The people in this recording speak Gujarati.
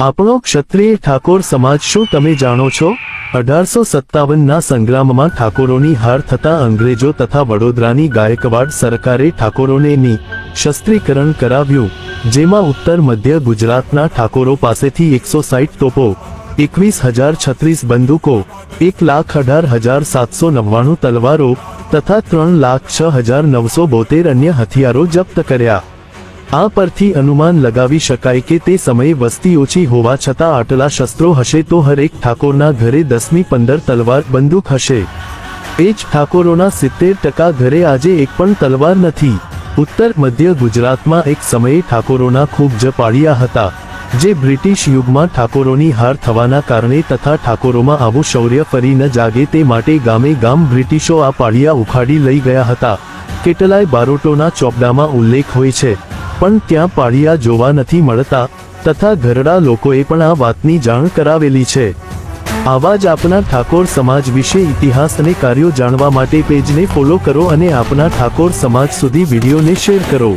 આપણો ક્ષત્રિય ઠાકોર સમાજ શું તમે જાણો છો? 1857ના સંગ્રામમાં ઠાકોરોની હાર થતા અંગ્રેજો તથા વડોદરાની ગાયકવાડ સરકારે ઠાકોરોને નિશસ્ત્રીકરણ કરાવ્યું, જેમાં ઉત્તર મધ્ય ગુજરાતના ઠાકોરો પાસેથી 160 તોપો, 21,036 બંદૂકો, 1,18,799 તલવારો તથા 3,06,972 અન્ય હથિયારો જપ્ત કર્યા। આ પરથી અનુમાન લગાવી શકાય કે તે સમયે વસ્તી ઓછી હોવા છતાં આટલા શસ્ત્રો હશે તો હરેક ઠાકોરના ઘરે 10 થી 15 તલવાર બંદૂક હશે। એ જ ઠાકોરોના 70% ઘરે આજે એક પણ તલવાર નથી। ઉત્તર મધ્ય ગુજરાતમાં એક સમયે ઠાકોરોના ખૂબ જ પાળિયા હતા, જે બ્રિટિશ યુગમાં ઠાકોરોની હાર થવાના કારણે તથા ઠાકોરોમાં આવું શૌર્ય ફરી ન જાગે તે માટે ગામે ગામ બ્રિટિશો આ પાળિયા ઉખાડી લઈ ગયા હતા। કેટલાય બારોટોના ચોપડામાં ઉલ્લેખ હોય છે, પણ ત્યાં પાળિયા જોવા નથી મળતા તથા ઘરડા લોકોએ પણ આ વાતની જાણ કરાવેલી છે। આવા જ આપના ઠાકોર સમાજ વિશે ઇતિહાસ અને કાર્યો જાણવા માટે પેજને ફોલો કરો અને આપના ઠાકોર સમાજ સુધી વિડીયોને શેર કરો।